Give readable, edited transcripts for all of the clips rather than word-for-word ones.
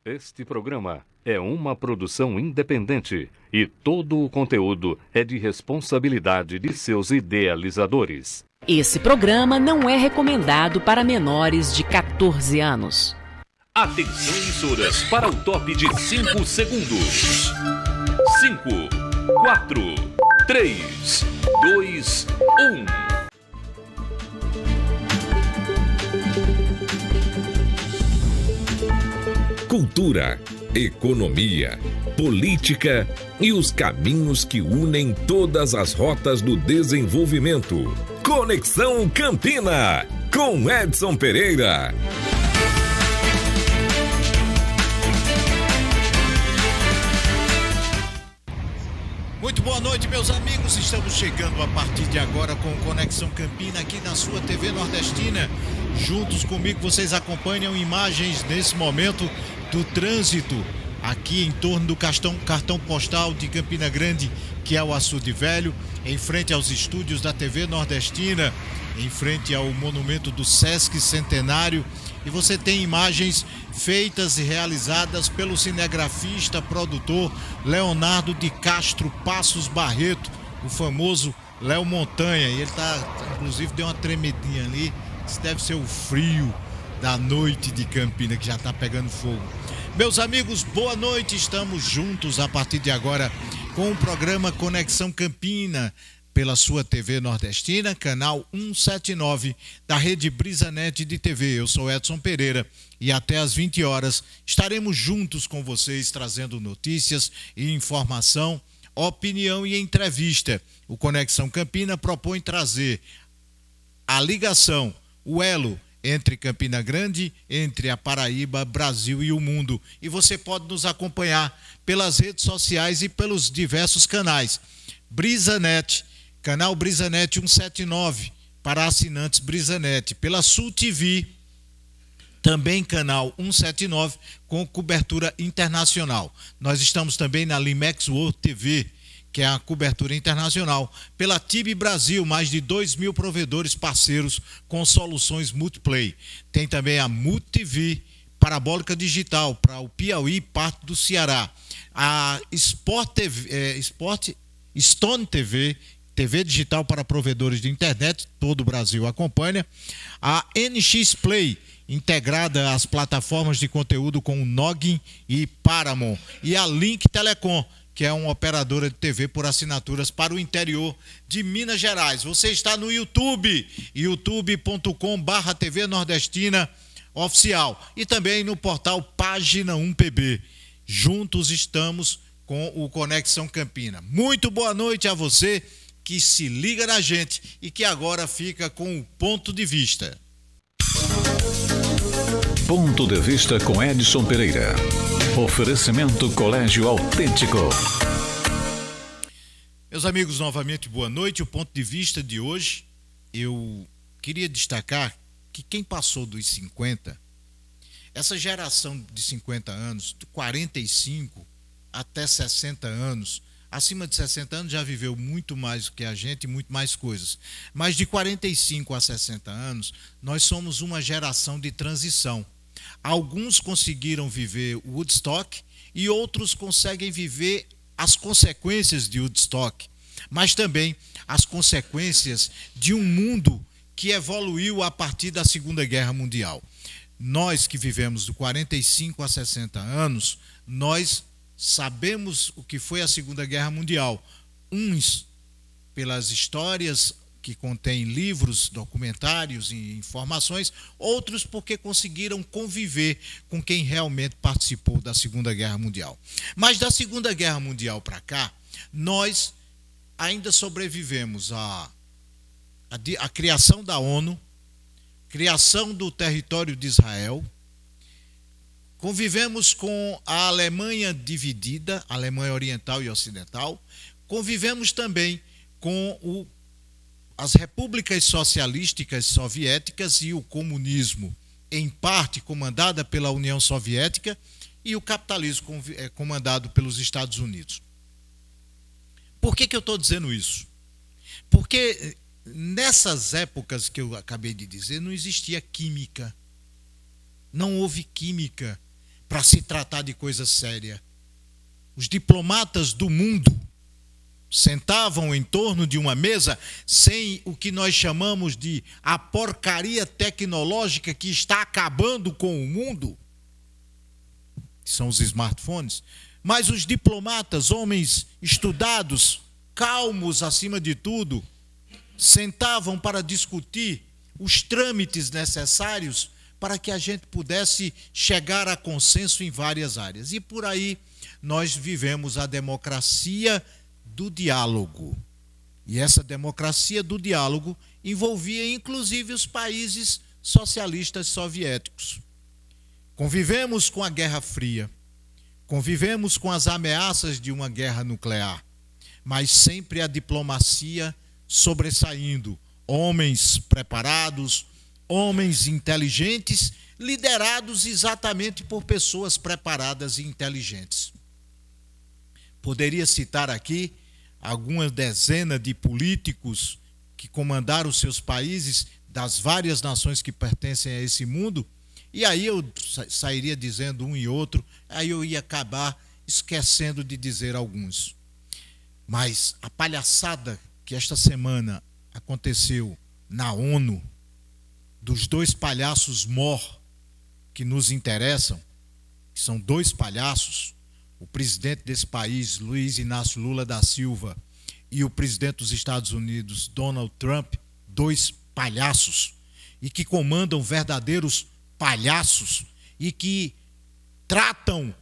Este programa é uma produção independente e todo o conteúdo é de responsabilidade de seus idealizadores. Esse programa não é recomendado para menores de 14 anos. Atenção, emissoras, para o top de 5 segundos. 5, 4, 3, 2, 1. Cultura, economia, política e os caminhos que unem todas as rotas do desenvolvimento. Conexão Campina, com Edson Pereira. Muito boa noite, meus amigos. Estamos chegando a partir de agora com Conexão Campina aqui na sua TV Nordestina. Juntos comigo vocês acompanham imagens nesse momento do trânsito aqui em torno do cartão postal de Campina Grande, que é o Açude Velho, em frente aos estúdios da TV Nordestina, em frente ao monumento do Sesc Centenário. E você tem imagens feitas e realizadas pelo cinegrafista, produtor Leonardo de Castro Passos Barreto, o famoso Léo Montanha. E ele inclusive deu uma tremedinha ali. Isso deve ser o frio da noite de Campina, que já está pegando fogo. Meus amigos, boa noite. Estamos juntos a partir de agora com o programa Conexão Campina, pela sua TV Nordestina, canal 179 da rede Brisanet de TV. Eu sou Edson Pereira e até às 20 horas estaremos juntos com vocês, trazendo notícias e informação, opinião e entrevista. O Conexão Campina propõe trazer a ligação, o elo entre Campina Grande, entre a Paraíba, Brasil e o mundo. E você pode nos acompanhar pelas redes sociais e pelos diversos canais. Brisanet, canal Brisanet 179, para assinantes Brisanet. Pela Sul TV, também canal 179, com cobertura internacional. Nós estamos também na Limex World TV, que é a cobertura internacional. Pela TIB Brasil, mais de 2.000 provedores parceiros com soluções multiplay. Tem também a MultiTV, parabólica digital, para o Piauí e parte do Ceará. A Stone TV, TV digital para provedores de internet, todo o Brasil acompanha. A NX Play, integrada às plataformas de conteúdo com o Noggin e Paramount. E a Link Telecom, que é uma operadora de TV por assinaturas para o interior de Minas Gerais. Você está no YouTube, youtube.com/TV Nordestina Oficial, e também no portal Página 1PB. Juntos estamos com o Conexão Campina. Muito boa noite a você que se liga na gente e que agora fica com o Ponto de Vista. Ponto de Vista com Edson Pereira. Oferecimento Colégio Autêntico. Meus amigos, novamente boa noite. O Ponto de Vista de hoje, eu queria destacar que quem passou dos 50, essa geração de 50 anos, de 45 até 60 anos, acima de 60 anos já viveu muito mais do que a gente, muito mais coisas. Mas de 45 a 60 anos, nós somos uma geração de transição. Alguns conseguiram viver o Woodstock e outros conseguem viver as consequências de Woodstock, mas também as consequências de um mundo que evoluiu a partir da Segunda Guerra Mundial. Nós que vivemos de 45 a 60 anos, nós sabemos o que foi a Segunda Guerra Mundial. Uns pelas histórias que contém livros, documentários e informações, outros porque conseguiram conviver com quem realmente participou da Segunda Guerra Mundial. Mas da Segunda Guerra Mundial para cá, nós ainda sobrevivemos à criação da ONU, criação do território de Israel, convivemos com a Alemanha dividida, a Alemanha Oriental e Ocidental, convivemos também com as repúblicas socialísticas soviéticas e o comunismo, em parte comandada pela União Soviética, e o capitalismo comandado pelos Estados Unidos. Por que eu estou dizendo isso? Porque nessas épocas que eu acabei de dizer, não existia química. Não houve química. para se tratar de coisa séria. Os diplomatas do mundo sentavam em torno de uma mesa sem o que nós chamamos de a porcaria tecnológica que está acabando com o mundo, que são os smartphones. Mas os diplomatas, homens estudados, calmos acima de tudo, sentavam para discutir os trâmites necessários para que a gente pudesse chegar a consenso em várias áreas. E por aí nós vivemos a democracia do diálogo. E essa democracia do diálogo envolvia inclusive os países socialistas soviéticos. Convivemos com a Guerra Fria, convivemos com as ameaças de uma guerra nuclear, mas sempre a diplomacia sobressaindo. Homens preparados, homens inteligentes, liderados exatamente por pessoas preparadas e inteligentes. Poderia citar aqui algumas dezenas de políticos que comandaram seus países das várias nações que pertencem a esse mundo, e aí eu sairia dizendo um e outro, aí eu ia acabar esquecendo de dizer alguns. Mas a palhaçada que esta semana aconteceu na ONU, dos dois palhaços mor que nos interessam, que são dois palhaços, o presidente desse país, Luiz Inácio Lula da Silva, e o presidente dos Estados Unidos, Donald Trump, dois palhaços, e que comandam verdadeiros palhaços, e que tratam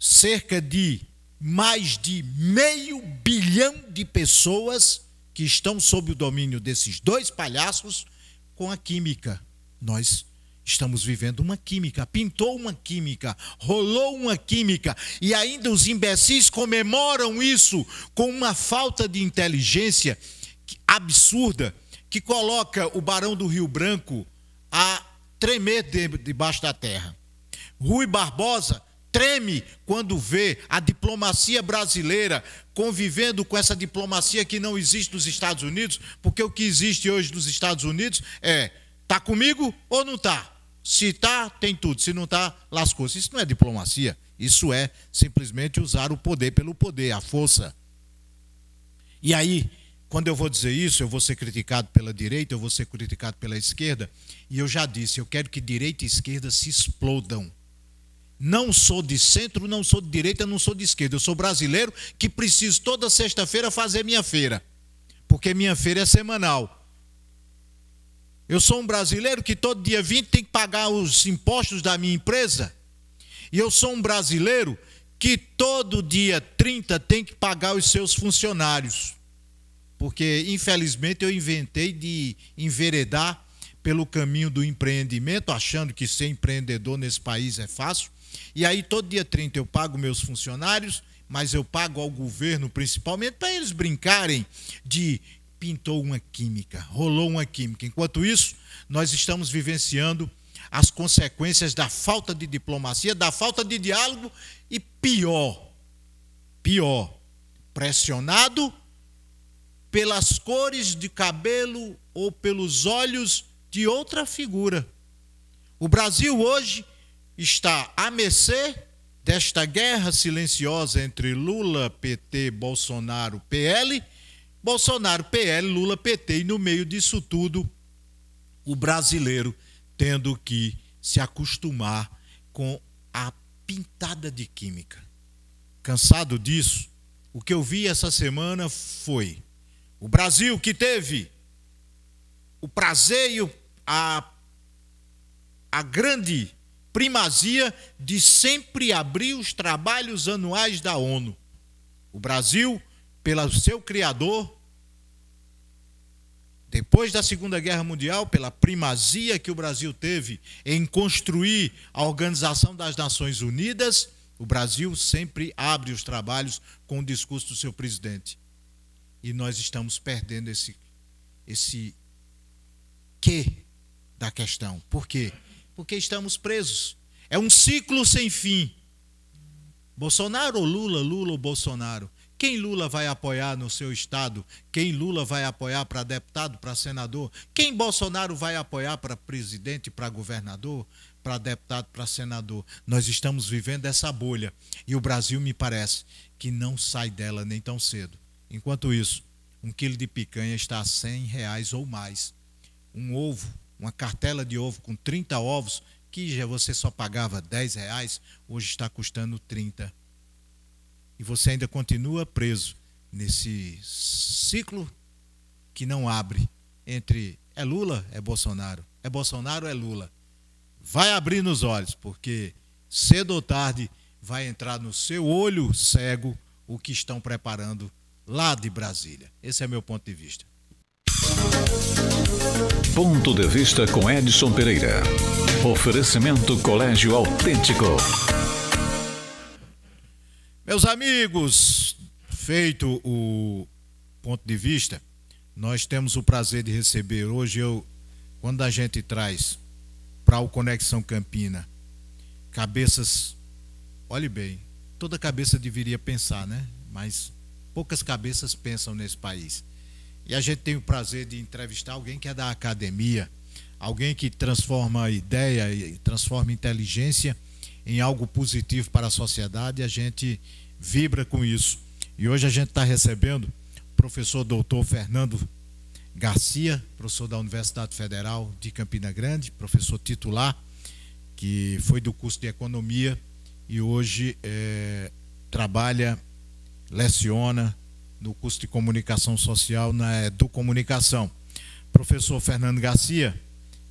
cerca de mais de 500 milhões de pessoas que estão sob o domínio desses dois palhaços com a química. Nós estamos vivendo uma química, pintou uma química, rolou uma química, e ainda os imbecis comemoram isso com uma falta de inteligência absurda, que coloca o Barão do Rio Branco a tremer debaixo da terra. Rui Barbosa treme quando vê a diplomacia brasileira convivendo com essa diplomacia que não existe nos Estados Unidos, porque o que existe hoje nos Estados Unidos é: tá comigo ou não tá? Se tá, tem tudo. Se não tá, lascou-se. Isso não é diplomacia. Isso é simplesmente usar o poder pelo poder, a força. E aí, quando eu vou dizer isso, eu vou ser criticado pela direita, eu vou ser criticado pela esquerda. E eu já disse, eu quero que direita e esquerda se explodam. Não sou de centro, não sou de direita, não sou de esquerda. Eu sou brasileiro que preciso toda sexta-feira fazer minha feira, porque minha feira é semanal. Eu sou um brasileiro que todo dia 20 tem que pagar os impostos da minha empresa. E eu sou um brasileiro que todo dia 30 tem que pagar os seus funcionários. Porque, infelizmente, eu inventei de enveredar pelo caminho do empreendimento, achando que ser empreendedor nesse país é fácil. E aí, todo dia 30 eu pago meus funcionários, mas eu pago ao governo, principalmente, para eles brincarem de pintou uma química, rolou uma química. Enquanto isso, nós estamos vivenciando as consequências da falta de diplomacia, da falta de diálogo e pior, pressionado pelas cores de cabelo ou pelos olhos de outra figura. O Brasil hoje está à mercê desta guerra silenciosa entre Lula, PT, Bolsonaro, PL, Bolsonaro, PL, Lula, PT, e no meio disso tudo, o brasileiro tendo que se acostumar com a pintada de química. Cansado disso, o que eu vi essa semana foi o Brasil que teve o prazer e a grande primazia de sempre abrir os trabalhos anuais da ONU. O Brasil, pelo seu criador, depois da Segunda Guerra Mundial, pela primazia que o Brasil teve em construir a Organização das Nações Unidas, o Brasil sempre abre os trabalhos com o discurso do seu presidente. E nós estamos perdendo esse quê da questão. Por quê? Porque estamos presos. É um ciclo sem fim. Bolsonaro ou Lula, Lula ou Bolsonaro? Quem Lula vai apoiar no seu estado? Quem Lula vai apoiar para deputado, para senador? Quem Bolsonaro vai apoiar para presidente, para governador? para deputado, para senador. Nós estamos vivendo essa bolha e o Brasil, me parece, que não sai dela nem tão cedo. Enquanto isso, 1 quilo de picanha está a R$100 ou mais. Um ovo, uma cartela de ovo com 30 ovos, que já você só pagava R$10, hoje está custando 30. E você ainda continua preso nesse ciclo que não abre entre é Lula, é Bolsonaro, é Lula. Vai abrir nos olhos, porque cedo ou tarde vai entrar no seu olho cego o que estão preparando lá de Brasília. Esse é meu ponto de vista. Ponto de vista com Edson Pereira. Oferecimento Colégio Autêntico. Meus amigos, feito o ponto de vista, nós temos o prazer de receber hoje, quando a gente traz para o Conexão Campina cabeças, olhe bem, toda cabeça deveria pensar, né? Mas poucas cabeças pensam nesse país. E a gente tem o prazer de entrevistar alguém que é da academia, alguém que transforma a ideia e transforma a inteligência em algo positivo para a sociedade, e a gente vibra com isso. E hoje a gente está recebendo o professor doutor Fernando Garcia, professor da Universidade Federal de Campina Grande, professor titular, que foi do curso de Economia e hoje leciona no curso de Comunicação Social na Educomunicação. Professor Fernando Garcia,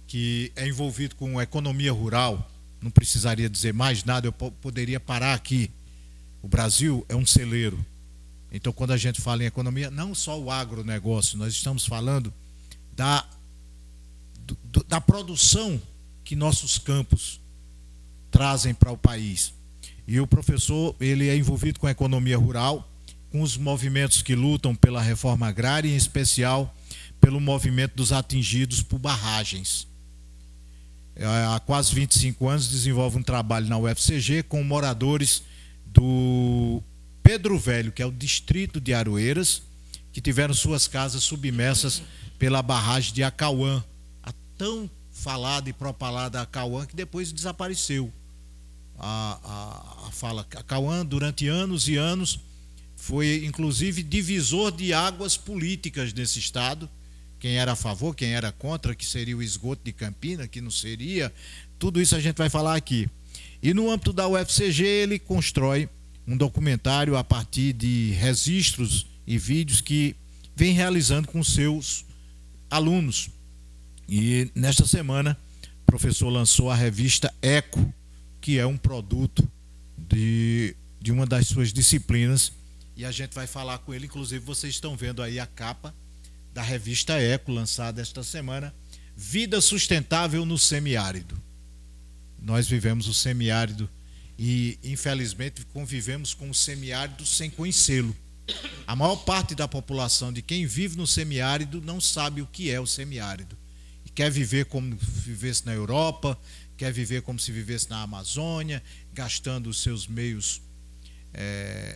que é envolvido com economia rural, não precisaria dizer mais nada, eu poderia parar aqui. O Brasil é um celeiro. Então, quando a gente fala em economia, não só o agronegócio, nós estamos falando da produção que nossos campos trazem para o país. E o professor, ele é envolvido com a economia rural, com os movimentos que lutam pela reforma agrária, em especial pelo movimento dos atingidos por barragens. Há quase 25 anos desenvolve um trabalho na UFCG com moradores do Pedro Velho, que é o distrito de Aroeiras, que tiveram suas casas submersas pela barragem de Acauã, a tão falada e propalada Acauã, que depois desapareceu. A fala Acauã, durante anos e anos, foi inclusive divisor de águas políticas desse estado. Quem era a favor, quem era contra, que seria o esgoto de Campina, que não seria, tudo isso a gente vai falar aqui. E no âmbito da UFCG ele constrói um documentário a partir de registros e vídeos que vem realizando com seus alunos. E nesta semana o professor lançou a revista Eco, que é um produto de uma das suas disciplinas, e a gente vai falar com ele. Inclusive vocês estão vendo aí a capa da revista Eco, lançada esta semana, Vida Sustentável no Semiárido. Nós vivemos o semiárido e, infelizmente, convivemos com o semiárido sem conhecê-lo. A maior parte da população de quem vive no semiárido não sabe o que é o semiárido. E quer viver como vivesse na Europa, quer viver como se vivesse na Amazônia, gastando os seus meios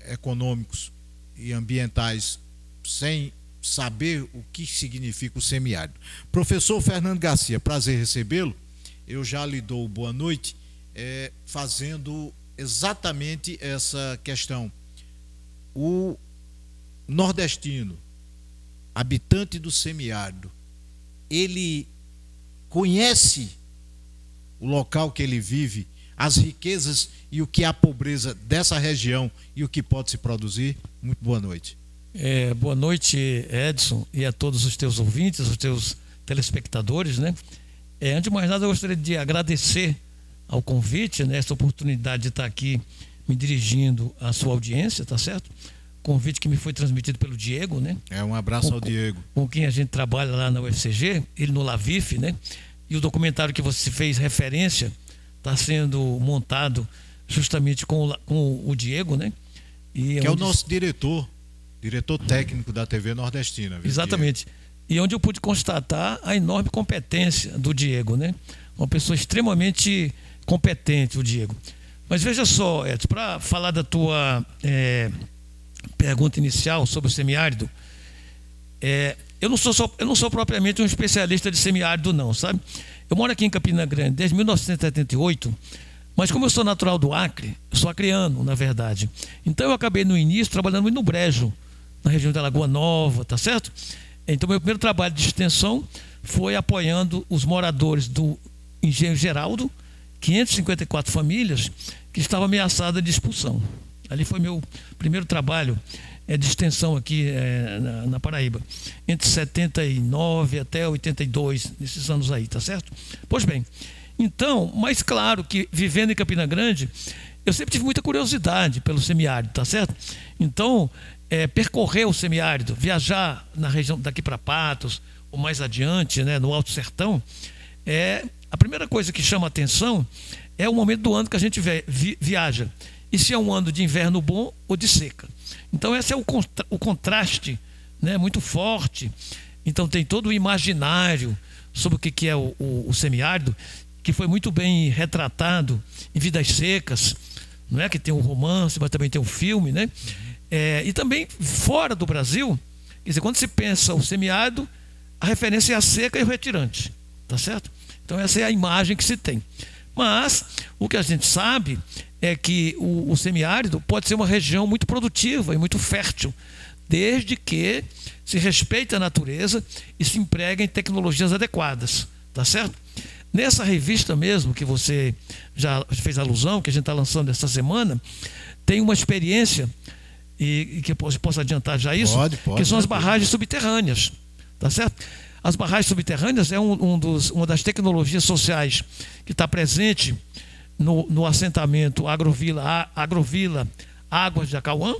econômicos e ambientais sem saber o que significa o semiárido. Professor Fernando Garcia, prazer recebê-lo. Eu já lhe dou boa noite, fazendo exatamente essa questão. O nordestino, habitante do semiárido, ele conhece o local que ele vive, as riquezas e o que é a pobreza dessa região e o que pode se produzir? Muito boa noite. Boa noite, Edson, e a todos os teus ouvintes, os teus telespectadores, né? Antes de mais nada, eu gostaria de agradecer ao convite, né? Essa oportunidade de estar aqui me dirigindo à sua audiência, tá certo? Convite que me foi transmitido pelo Diego, né? Um abraço ao Diego. Com quem a gente trabalha lá na UFCG, ele no Lavif, né? E o documentário que você fez referência está sendo montado justamente com o Diego, né? Que é o nosso diretor técnico da TV Nordestina. Viu, exatamente. Diego? E onde eu pude constatar a enorme competência do Diego, né? Uma pessoa extremamente competente, o Diego. Mas veja só, Edson, para falar da tua pergunta inicial sobre o semiárido, eu não sou propriamente um especialista de semiárido, não, sabe? Eu moro aqui em Campina Grande desde 1978, mas como eu sou natural do Acre, eu sou acreano, na verdade. Então eu acabei no início trabalhando muito no Brejo, na região da Lagoa Nova, tá certo? Então meu primeiro trabalho de extensão foi apoiando os moradores do Engenho Geraldo, 554 famílias que estavam ameaçadas de expulsão. Ali foi meu primeiro trabalho de extensão aqui na Paraíba, entre 79 até 82, nesses anos aí, tá certo? Pois bem, então, mas claro que vivendo em Campina Grande, eu sempre tive muita curiosidade pelo semiárido, tá certo? Então, percorrer o semiárido, viajar na região daqui para Patos, ou mais adiante, né, no Alto Sertão, a primeira coisa que chama a atenção é o momento do ano que a gente viaja. E se é um ano de inverno bom ou de seca. Então esse é o contraste, né, muito forte. Então tem todo o imaginário sobre o que é o semiárido, que foi muito bem retratado em Vidas Secas, não é? Que tem um romance, mas também tem um filme, né? E também fora do Brasil, quer dizer, quando se pensa o semiárido, a referência é a seca e o retirante, tá certo? Então essa é a imagem que se tem. Mas o que a gente sabe é que o semiárido pode ser uma região muito produtiva e muito fértil, desde que se respeite a natureza e se empregue em tecnologias adequadas, tá certo? Nessa revista mesmo, que você já fez alusão, que a gente está lançando essa semana, tem uma experiência, e que eu posso adiantar já isso, pode, que são as barragens subterrâneas, tá certo? As barragens subterrâneas é uma das tecnologias sociais que está presente no assentamento Agrovila Águas de Acauã,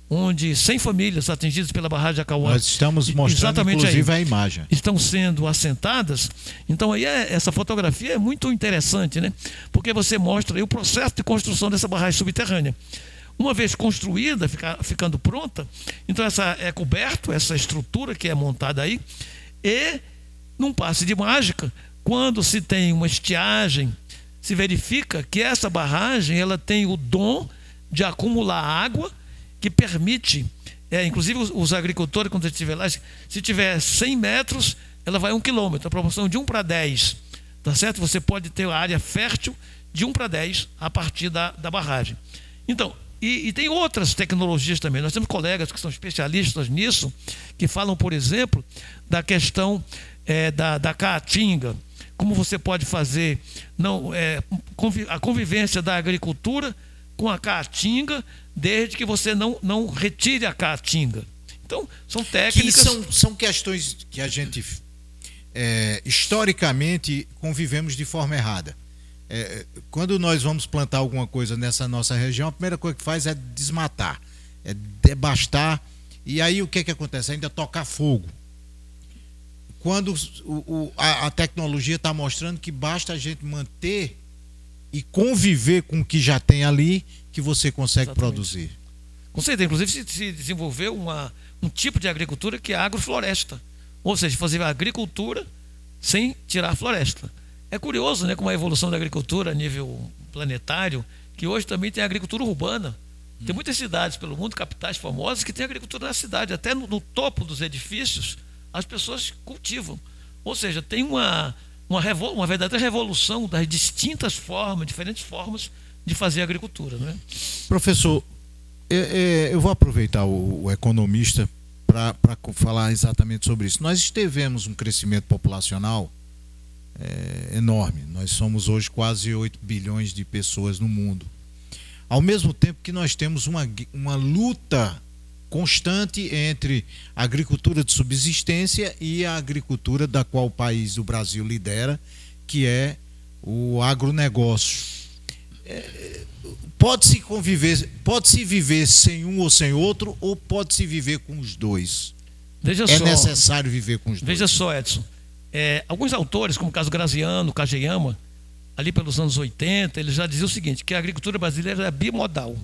onde 100 famílias atingidas pela barragem de Acauã, nós estamos mostrando inclusive a imagem, estão sendo assentadas. Então aí essa fotografia é muito interessante, né? Porque você mostra aí o processo de construção dessa barragem subterrânea. Uma vez construída, ficando pronta, então essa é coberto, essa estrutura que é montada aí, e num passe de mágica, quando se tem uma estiagem, se verifica que essa barragem ela tem o dom de acumular água, que permite, inclusive os agricultores, quando você estiver lá, se tiver 100 metros, ela vai 1 quilômetro, a proporção de 1 para 10, tá certo? Você pode ter a área fértil de 1 para 10 a partir da barragem. Então, e tem outras tecnologias também. Nós temos colegas que são especialistas nisso, que falam, por exemplo, da questão da caatinga, como você pode fazer a convivência da agricultura com a caatinga, desde que você não retire a caatinga. Então, são técnicas... Que são questões que a gente, historicamente, convivemos de forma errada. Quando nós vamos plantar alguma coisa nessa nossa região, a primeira coisa que faz é desmatar, é devastar, e aí o que acontece? Ainda tocar fogo. Quando a tecnologia está mostrando que basta a gente manter e conviver com o que já tem ali, que você consegue produzir. Com certeza, inclusive se desenvolveu um tipo de agricultura que é a agrofloresta, ou seja, fazer a agricultura sem tirar a floresta. É curioso, né, como a evolução da agricultura a nível planetário, que hoje também tem a agricultura urbana. Tem muitas cidades pelo mundo, capitais famosas, que tem agricultura na cidade. Até no topo dos edifícios, as pessoas cultivam. Ou seja, tem uma verdadeira revolução das distintas formas, diferentes formas de fazer agricultura, né? Professor, eu vou aproveitar o economista para falar exatamente sobre isso. Nós tivemos um crescimento populacional enorme. Nós somos hoje quase 8 bilhões de pessoas no mundo. Ao mesmo tempo que nós temos uma luta constante entre a agricultura de subsistência e a agricultura da qual o país do Brasil lidera, que é o agronegócio. Pode-se viver sem um ou sem outro, ou pode-se viver com os dois? É necessário viver com os dois? Veja só, Edson. Alguns autores, como o caso Graziano, Kageyama, ali pelos anos 80, eles já diziam o seguinte, que a agricultura brasileira era bimodal,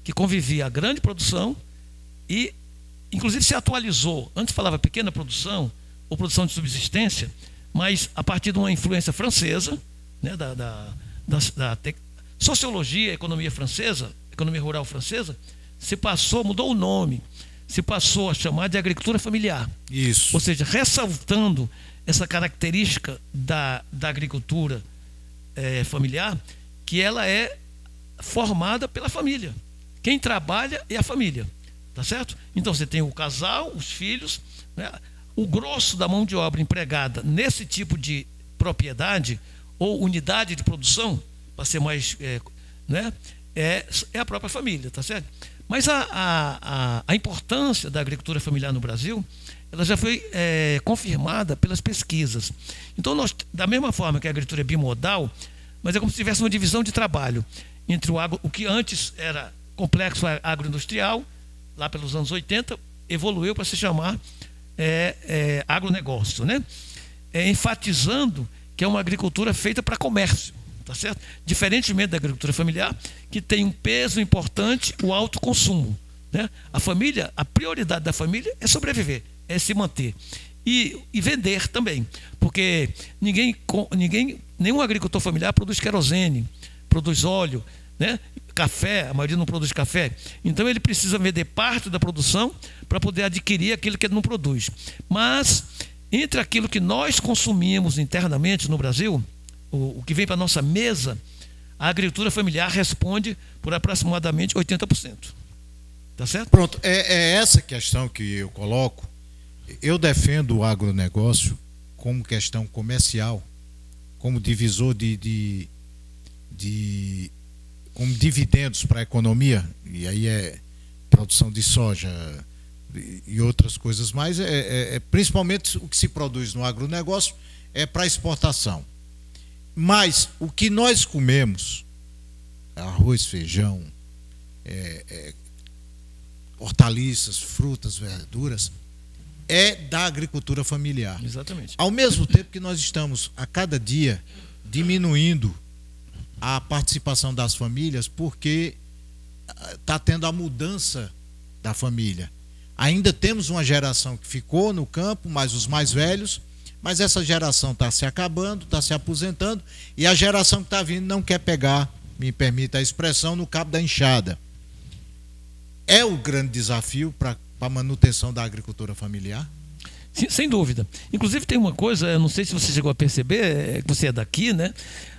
que convivia a grande produção e, inclusive, se atualizou. Antes falava pequena produção ou produção de subsistência, mas a partir de uma influência francesa, né, da sociologia, economia francesa, economia rural francesa, mudou o nome, se passou a chamar de agricultura familiar. Isso. Ou seja, ressaltando essa característica da agricultura familiar, que ela é formada pela família. Quem trabalha é a família, tá certo? Então você tem o casal, os filhos, né? O grosso da mão de obra empregada nesse tipo de propriedade ou unidade de produção, para ser mais, né? É a própria família, tá certo? Mas a importância da agricultura familiar no Brasil, ela já foi confirmada pelas pesquisas. Então, da mesma forma que a agricultura é bimodal, mas é como se tivesse uma divisão de trabalho entre o que antes era complexo agroindustrial, lá pelos anos 80, evoluiu para se chamar agronegócio, né? Enfatizando que é uma agricultura feita para comércio, tá certo? Diferentemente da agricultura familiar, que tem um peso importante, o alto consumo, né? A família, a prioridade da família é sobreviver, é se manter e vender também, porque nenhum agricultor familiar produz querosene, produz óleo, né? Café, a maioria não produz café, então ele precisa vender parte da produção para poder adquirir aquilo que ele não produz. Mas entre aquilo que nós consumimos internamente no Brasil, o que vem para a nossa mesa, a agricultura familiar responde por aproximadamente 80%. Tá certo? Pronto, é essa questão que eu coloco. Eu defendo o agronegócio como questão comercial, como divisor como dividendos para a economia, e aí é produção de soja e outras coisas mais, principalmente o que se produz no agronegócio é para exportação. Mas o que nós comemos, arroz, feijão, hortaliças, frutas, verduras, é da agricultura familiar. Exatamente. Ao mesmo tempo que nós estamos, a cada dia, diminuindo a participação das famílias, porque está tendo a mudança da família. Ainda temos uma geração que ficou no campo, mas os mais velhos, mas essa geração está se acabando, está se aposentando, e a geração que está vindo não quer pegar, me permita a expressão, no cabo da enxada. É o grande desafio para a manutenção da agricultura familiar? Sim, sem dúvida. Inclusive tem uma coisa, eu não sei se você chegou a perceber, que você é daqui, né?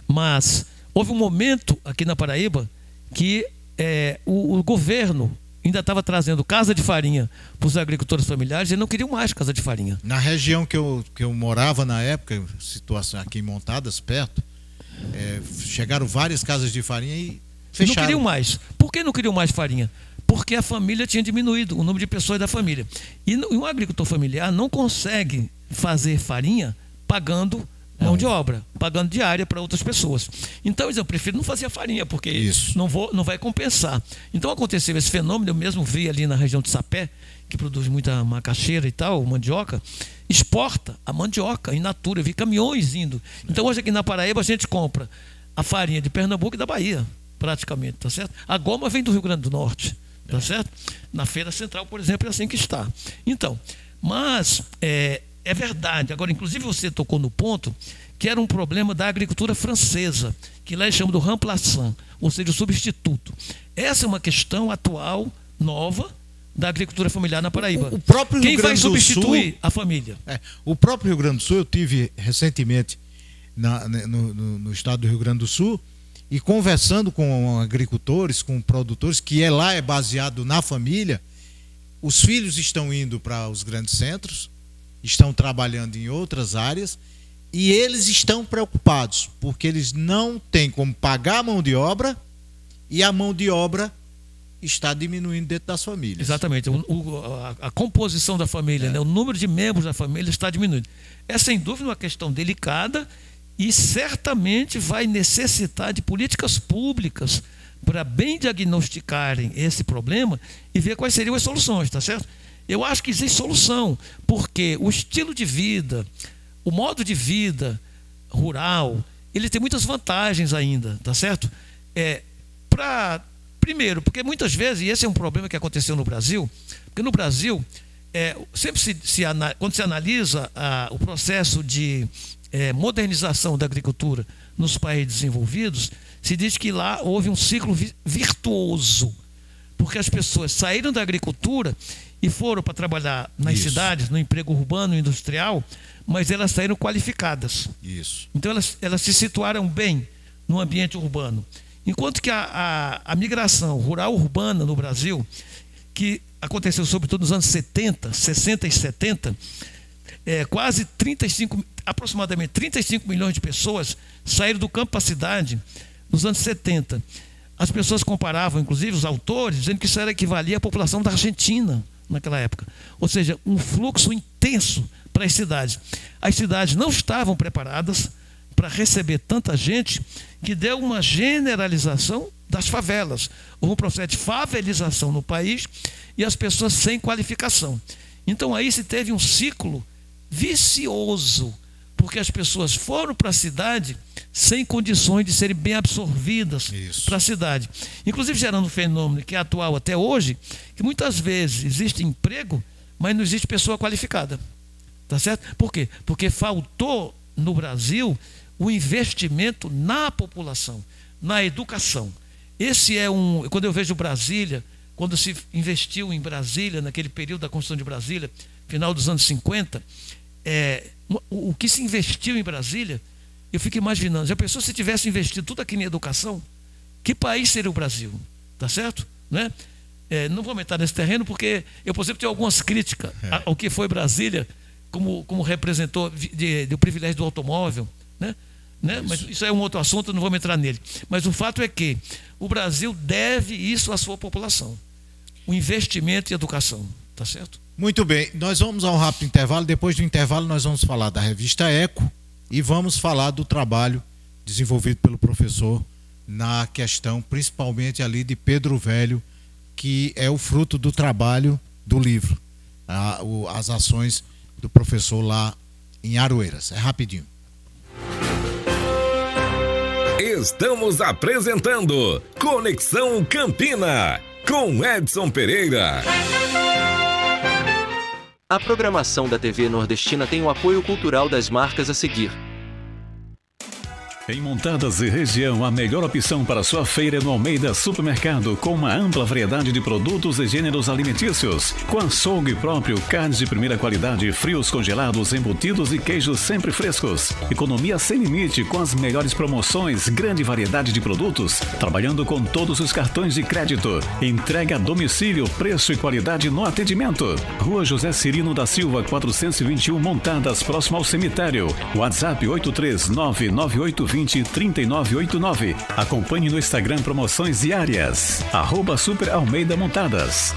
Mas houve um momento aqui na Paraíba que o governo ainda estava trazendo casa de farinha para os agricultores familiares e não queriam mais casa de farinha. Na região que eu morava na época, situação aqui em Montadas, perto, chegaram várias casas de farinha e fecharam. Não queriam mais. Por que não queriam mais farinha? Porque a família tinha diminuído, o número de pessoas da família. E um agricultor familiar não consegue fazer farinha pagando mão de obra, pagando diária para outras pessoas. Então, eu prefiro não fazer a farinha, porque não vai compensar. Então, aconteceu esse fenômeno, eu mesmo vi ali na região de Sapé, que produz muita macaxeira e tal, mandioca, exporta a mandioca in natura, eu vi caminhões indo. Então, hoje aqui na Paraíba, a gente compra a farinha de Pernambuco e da Bahia, praticamente, tá certo? A goma vem do Rio Grande do Norte, tá certo? Na Feira Central, por exemplo, é assim que está. Então, mas é verdade. Agora, inclusive, você tocou no ponto que era um problema da agricultura francesa, que lá eles chamam do remplaçant, ou seja, o substituto. Essa é uma questão atual, nova, da agricultura familiar na Paraíba. O próprio Quem Rio Grande vai substituir a família? O próprio Rio Grande do Sul, eu tive recentemente no estado do Rio Grande do Sul, e conversando com agricultores, com produtores, que lá é baseado na família, os filhos estão indo para os grandes centros, estão trabalhando em outras áreas, e eles estão preocupados, porque eles não têm como pagar a mão de obra, e a mão de obra está diminuindo dentro das famílias. Exatamente. A composição da família, né? O número de membros da família está diminuindo. É sem dúvida uma questão delicada e certamente vai necessitar de políticas públicas para bem diagnosticarem esse problema e ver quais seriam as soluções, tá certo? Eu acho que existe solução, porque o estilo de vida, o modo de vida rural, ele tem muitas vantagens ainda, tá certo? Primeiro, porque muitas vezes, e esse é um problema que aconteceu no Brasil, porque no Brasil, sempre quando se analisa o processo de modernização da agricultura nos países desenvolvidos, se diz que lá houve um ciclo virtuoso, porque as pessoas saíram da agricultura e foram para trabalhar nas cidades, no emprego urbano e industrial, mas elas saíram qualificadas. Isso. Então elas se situaram bem no ambiente urbano. Enquanto que a migração rural-urbana no Brasil, que aconteceu sobretudo nos anos 70, 60 e 70, aproximadamente 35 milhões de pessoas saíram do campo para a cidade nos anos 70. As pessoas comparavam, inclusive os autores, dizendo que isso equivalia à população da Argentina naquela época. Ou seja, um fluxo intenso para as cidades. As cidades não estavam preparadas para receber tanta gente, que deu uma generalização das favelas. Houve um processo de favelização no país e as pessoas sem qualificação. Então aí se teve um ciclo vicioso, porque as pessoas foram para a cidade sem condições de serem bem absorvidas para a cidade. Inclusive gerando um fenômeno que é atual até hoje, que muitas vezes existe emprego, mas não existe pessoa qualificada. Tá certo? Por quê? Porque faltou no Brasil o investimento na população, na educação. Quando eu vejo Brasília, quando se investiu em Brasília, naquele período da construção de Brasília, final dos anos 50, o que se investiu em Brasília, eu fico imaginando, já pensou se tivesse investido tudo aqui em educação? Que país seria o Brasil? Tá certo? Né? Não vou entrar nesse terreno, porque eu, por exemplo, tenho algumas críticas ao que foi Brasília, como representou do privilégio do automóvel, né? Mas isso é um outro assunto, não vamos entrar nele. Mas o fato é que o Brasil deve isso à sua população, o investimento em educação, tá certo? Muito bem, nós vamos a um rápido intervalo. Depois do intervalo nós vamos falar da revista Eco e vamos falar do trabalho desenvolvido pelo professor na questão principalmente ali de Pedro Velho, que é o fruto do trabalho do livro, as ações do professor lá em Aroeiras. É rapidinho. Estamos apresentando Conexão Campina, com Edson Pereira. A programação da TV Nordestina tem o apoio cultural das marcas a seguir. Em Montadas e região, a melhor opção para sua feira é no Almeida Supermercado, com uma ampla variedade de produtos e gêneros alimentícios, com açougue próprio, carnes de primeira qualidade, frios congelados, embutidos e queijos sempre frescos. Economia sem limite, com as melhores promoções, grande variedade de produtos, trabalhando com todos os cartões de crédito. Entrega a domicílio, preço e qualidade no atendimento. Rua José Cirino da Silva, 421, Montadas, próximo ao cemitério. WhatsApp 83988203989. Acompanhe no Instagram promoções diárias. @Super Almeida Montadas.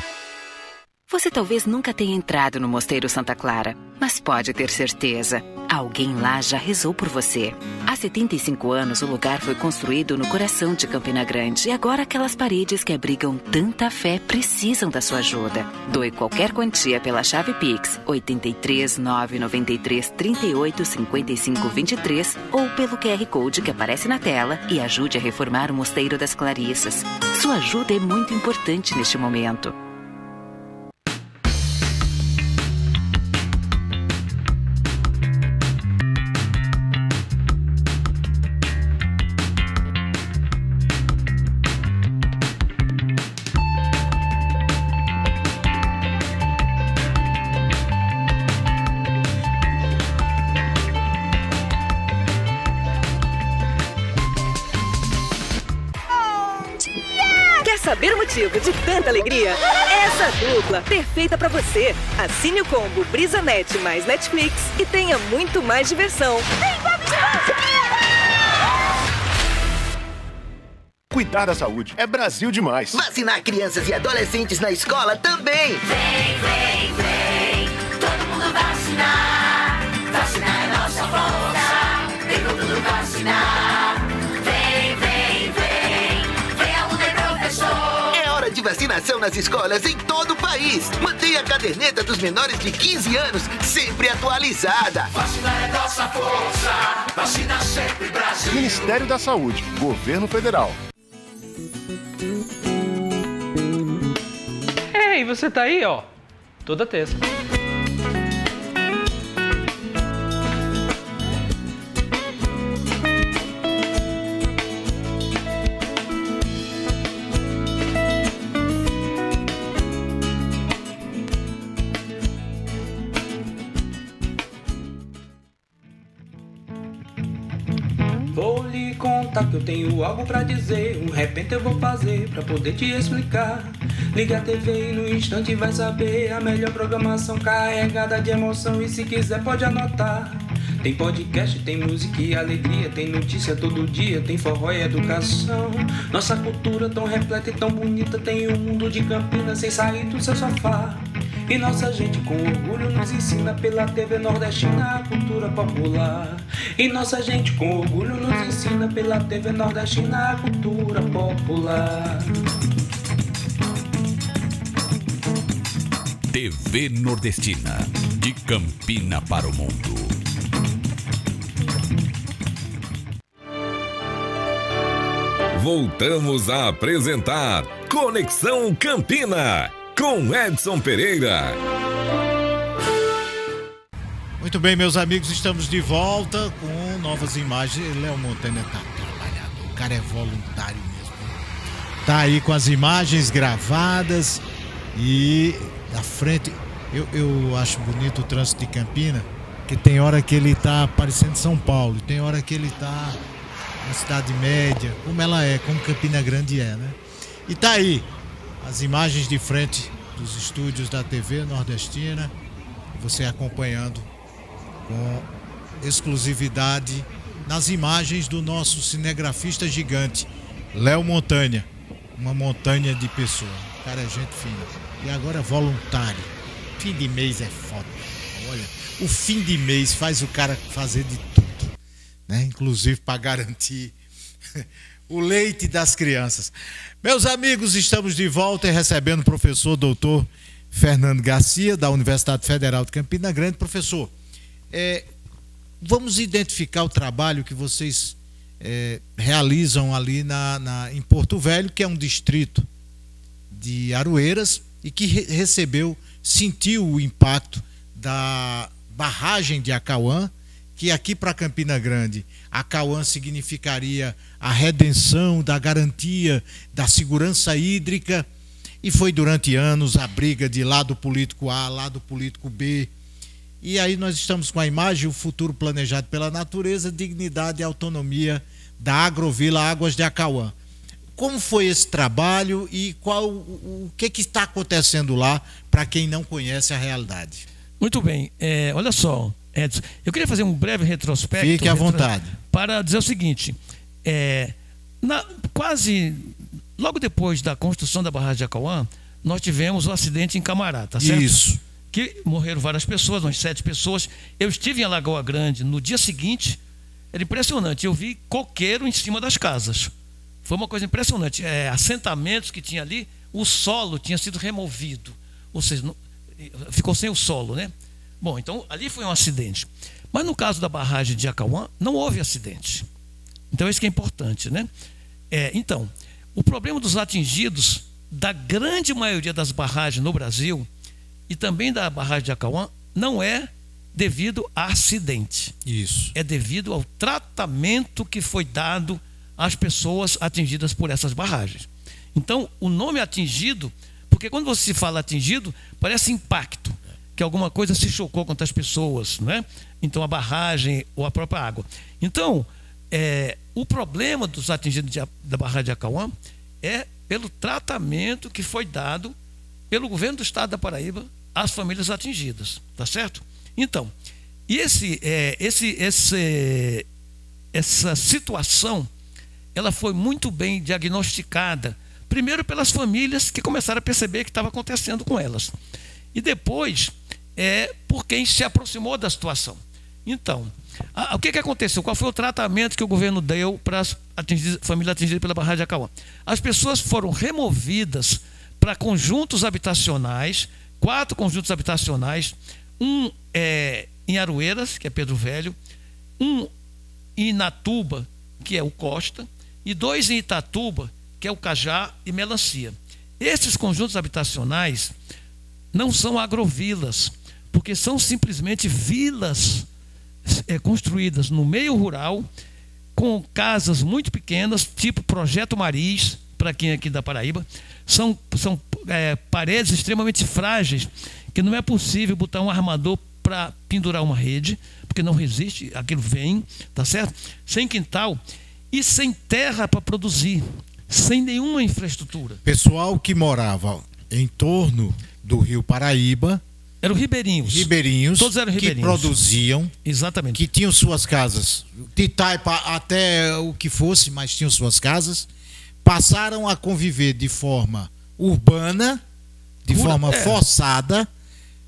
Você talvez nunca tenha entrado no Mosteiro Santa Clara, mas pode ter certeza, alguém lá já rezou por você. Há 75 anos o lugar foi construído no coração de Campina Grande e agora aquelas paredes que abrigam tanta fé precisam da sua ajuda. Doe qualquer quantia pela chave Pix 83 993 38 55 23 ou pelo QR Code que aparece na tela e ajude a reformar o Mosteiro das Clarissas. Sua ajuda é muito importante neste momento. Saber o motivo de tanta alegria? Essa dupla perfeita pra você. Assine o combo BrisaNet mais Netflix e tenha muito mais diversão. Cuidar da saúde é Brasil demais. Vacinar crianças e adolescentes na escola também. Vem, todo mundo vacinar. Vacinar é nossa força. Vem todo mundo vacinar. É hora de vacinação nas escolas em todo o país. Mantenha a caderneta dos menores de 15 anos sempre atualizada. Vacinar é nossa força. Vacina sempre Brasil. Ministério da Saúde, Governo Federal. Ei, você tá aí, ó, toda terça. senta que eu tenho algo pra dizer. Um repente eu vou fazer pra poder te explicar. Liga a TV e no instante vai saber a melhor programação carregada de emoção. E se quiser pode anotar. Tem podcast, tem música e alegria, tem notícia todo dia, tem forró e educação. Nossa cultura tão repleta e tão bonita, tem um mundo de Campinas sem sair do seu sofá. E nossa gente com orgulho nos ensina pela TV nordestina a cultura popular. E nossa gente com orgulho nos ensina pela TV nordestina a cultura popular. TV Nordestina, de Campina para o mundo. Voltamos a apresentar Conexão Campina, com Edson Pereira. Muito bem, meus amigos, estamos de volta com novas imagens. Léo Montanha tá trabalhando, o cara é voluntário mesmo. Tá aí com as imagens gravadas e na frente, eu acho bonito o trânsito de Campina, que tem hora que ele tá parecendo São Paulo, tem hora que ele tá uma cidade média, como ela é, como Campina Grande é, né? E tá aí as imagens de frente dos estúdios da TV Nordestina, você acompanhando com exclusividade nas imagens do nosso cinegrafista gigante, Léo Montanha, uma montanha de pessoa, o cara é gente fina. E agora voluntário, fim de mês é foda, olha, o fim de mês faz o cara fazer de tudo, né? Inclusive para garantir o leite das crianças. Meus amigos, estamos de volta e recebendo o professor doutor Fernando Garcia, da Universidade Federal de Campina Grande. Professor, vamos identificar o trabalho que vocês realizam ali em Porto Velho, que é um distrito de Aroeiras e que sentiu o impacto da barragem de Acauã, que aqui para Campina Grande, Acauã significaria a redenção da garantia da segurança hídrica, e foi durante anos a briga de lado político A, lado político B. E aí nós estamos com a imagem, o futuro planejado pela natureza, dignidade e autonomia da Agrovila Águas de Acauã. Como foi esse trabalho e o que está acontecendo lá para quem não conhece a realidade? Muito bem, olha só, Edson, eu queria fazer um breve retrospecto. Fique à vontade. Para dizer o seguinte, quase logo depois da construção da barragem de Acauã, nós tivemos um acidente em Camará, tá certo? Isso. Que morreram várias pessoas, umas 7 pessoas. Eu estive em Alagoa Grande no dia seguinte, era impressionante, eu vi coqueiro em cima das casas. Foi uma coisa impressionante. Assentamentos que tinha ali, o solo tinha sido removido. Ou seja, ficou sem o solo, né? Bom, então ali foi um acidente. Mas no caso da barragem de Acauã, não houve acidente. Então isso que é importante, né? Então, o problema dos atingidos, da grande maioria das barragens no Brasil, e também da barragem de Acauã, não é devido a acidente. Isso. É devido ao tratamento que foi dado às pessoas atingidas por essas barragens. Então, o nome atingido, porque quando você fala atingido, parece impacto, que alguma coisa se chocou contra as pessoas, né? Então, a barragem ou a própria água. Então, o problema dos atingidos da barragem de Acauã é pelo tratamento que foi dado pelo governo do estado da Paraíba às famílias atingidas, tá certo? Então, e essa situação, ela foi muito bem diagnosticada, primeiro pelas famílias que começaram a perceber o que estava acontecendo com elas, e depois por quem se aproximou da situação. Então, o que aconteceu? Qual foi o tratamento que o governo deu para as famílias atingidas pela barragem de Acauã? As pessoas foram removidas para conjuntos habitacionais, 4 conjuntos habitacionais, um em Aroeiras, que é Pedro Velho, um em Inatuba, que é o Costa, e 2 em Itatuba, que é o Cajá e Melancia. Esses conjuntos habitacionais não são agrovilas, porque são simplesmente vilas construídas no meio rural, com casas muito pequenas, tipo Projeto Maris, para quem é aqui da Paraíba. São paredes extremamente frágeis, que não é possível botar um armador para pendurar uma rede, porque não resiste, aquilo vem, tá certo? Sem quintal. e sem terra para produzir, sem nenhuma infraestrutura. Pessoal que morava em torno do Rio Paraíba, eram ribeirinhos. Todos eram ribeirinhos. Que produziam. Exatamente. Que tinham suas casas, de taipa até o que fosse, mas tinham suas casas. Passaram a conviver de forma urbana, de forma forçada.